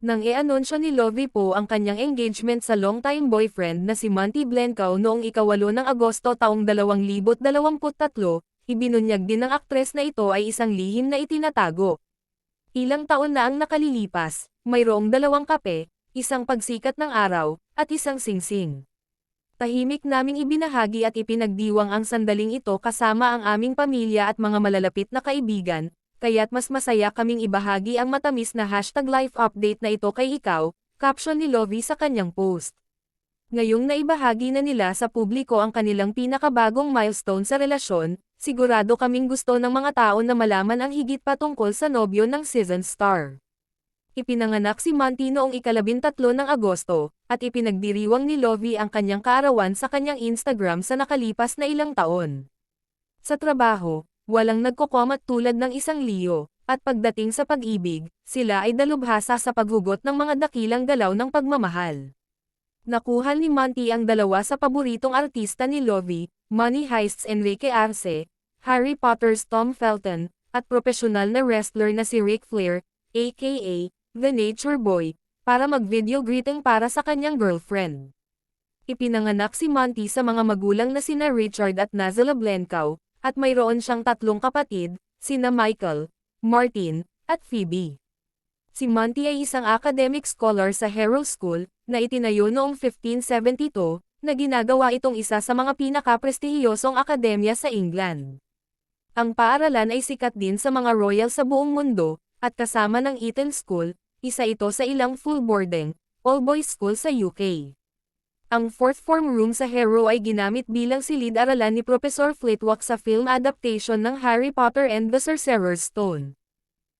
Nang i-anunsyo ni Lovie Poe ang kanyang engagement sa longtime boyfriend na si Monty Blencow noong ika-8 ng Agosto taong 2023, ibinunyag din ng aktres na ito ay isang lihim na itinatago. Ilang taon na ang nakalilipas, mayroong 2 kape, isang pagsikat ng araw, at isang singsing. Tahimik naming ibinahagi at ipinagdiwang ang sandaling ito kasama ang aming pamilya at mga malalapit na kaibigan, kaya't mas masaya kaming ibahagi ang matamis na #life update na ito kay ikaw, caption ni Lovie sa kanyang post. Ngayong naibahagi na nila sa publiko ang kanilang pinakabagong milestone sa relasyon, sigurado kaming gusto ng mga tao na malaman ang higit pa tungkol sa nobyo ng season star. Ipinanganak si Monty noong ika-13 ng Agosto, at ipinagdiriwang ni Lovie ang kanyang kaarawan sa kanyang Instagram sa nakalipas na ilang taon. Sa trabaho, walang nagko-comment tulad ng isang Leo, at pagdating sa pag-ibig, sila ay dalubhasa sa paghugot ng mga dakilang galaw ng pagmamahal. Nakuha ni Monty ang 2 sa paboritong artista ni Lovie, Money Heist's Enrique Arce, Harry Potter's Tom Felton, at profesional na wrestler na si Ric Flair, aka The Nature Boy, para mag-video greeting para sa kanyang girlfriend. Ipinanganak si Monty sa mga magulang na sina Richard at Nazela Blencow, at mayroon siyang 3 kapatid, sina Michael, Martin, at Phoebe. Si Monty ay isang academic scholar sa Harrow School, na itinayo noong 1572, na ginagawa itong isa sa mga pinaka-prestihiyosong akademya sa England. Ang paaralan ay sikat din sa mga royal sa buong mundo, at kasama ng Eton School, isa ito sa ilang full boarding, all-boys school sa UK. Ang 4th form room sa Harrow ay ginamit bilang silid-aralan ni Professor Flitwick sa film adaptation ng Harry Potter and the Sorcerer's Stone.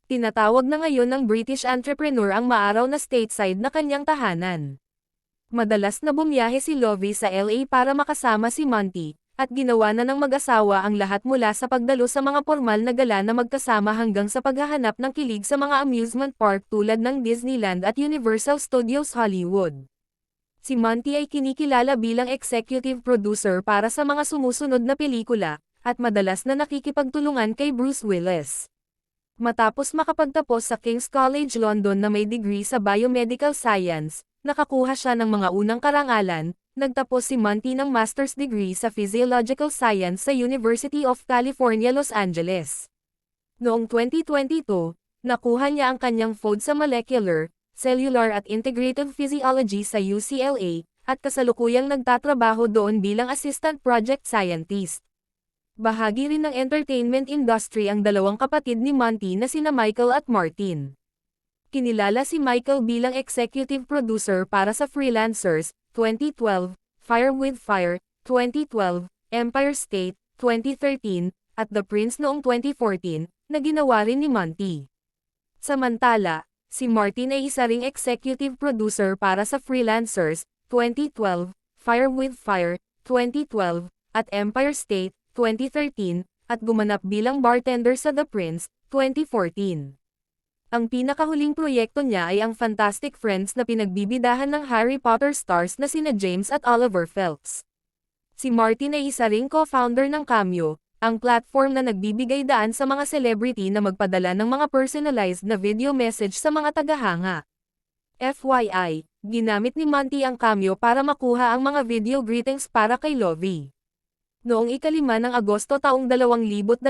Tinatawag na ngayon ng British entrepreneur ang maaraw na stateside na kanyang tahanan. Madalas na bumiyahe si Lovie sa LA para makasama si Monty, at ginawa na ng mag-asawa ang lahat mula sa pagdalo sa mga formal na gala na magkasama hanggang sa paghahanap ng kilig sa mga amusement park tulad ng Disneyland at Universal Studios Hollywood. Si Monty ay kinikilala bilang executive producer para sa mga sumusunod na pelikula, at madalas na nakikipagtulungan kay Bruce Willis. Matapos makapagtapos sa King's College London na may degree sa Biomedical Science, nakakuha siya ng mga unang karangalan. Nagtapos si Monty ng master's degree sa Physiological Science sa University of California, Los Angeles. Noong 2022, nakuha niya ang kanyang PhD sa Molecular, Cellular at Integrative Physiology sa UCLA, at kasalukuyang nagtatrabaho doon bilang Assistant Project Scientist. Bahagi rin ng entertainment industry ang 2 kapatid ni Monty na sina Michael at Martin. Kinilala si Michael bilang executive producer para sa Freelancers, 2012, Fire with Fire, 2012, Empire State, 2013, at The Prince noong 2014, na ginawa rin ni Monty. Samantala, si Martin ay isa ring executive producer para sa Freelancers, 2012, Fire with Fire, 2012, at Empire State, 2013, at gumanap bilang bartender sa The Prince, 2014. Ang pinakahuling proyekto niya ay ang Fantastic Friends na pinagbibidahan ng Harry Potter stars na sina James at Oliver Phelps. Si Martin ay isa ring co-founder ng Cameo, ang platform na nagbibigay daan sa mga celebrity na magpadala ng mga personalized na video message sa mga tagahanga. FYI, ginamit ni Monty ang Cameo para makuha ang mga video greetings para kay Lovie. Noong ika-5 ng Agosto taong 2022,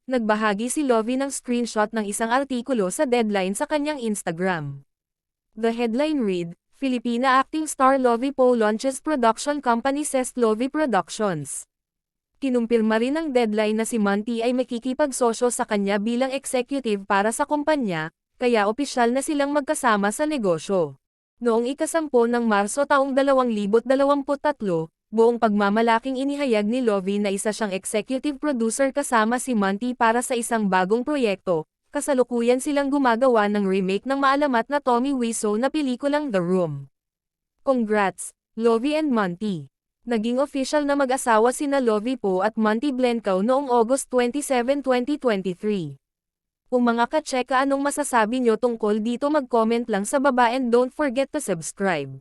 nagbahagi si Lovie ng screenshot ng isang artikulo sa Deadline sa kanyang Instagram. The headline read, Filipina acting star Lovie Poe launches production company says Lovie Productions. Kinumpirma rin ng Deadline na si Monty ay makikipagsosyo sa kanya bilang executive para sa kumpanya, kaya opisyal na silang magkasama sa negosyo. Noong ika-10 ng Marso taong 2023, buong pagmamalaking inihayag ni Lovie na isa siyang executive producer kasama si Monty para sa isang bagong proyekto, kasalukuyan silang gumagawa ng remake ng maalamat na Tommy Wiseau na pelikulang The Room. Congrats, Lovie and Monty! Naging official na mag-asawa sina Lovie Poe at Monty Blencow noong August 27, 2023. Kung mga ka-cheka anong masasabi nyo tungkol dito mag-comment lang sa baba and don't forget to subscribe.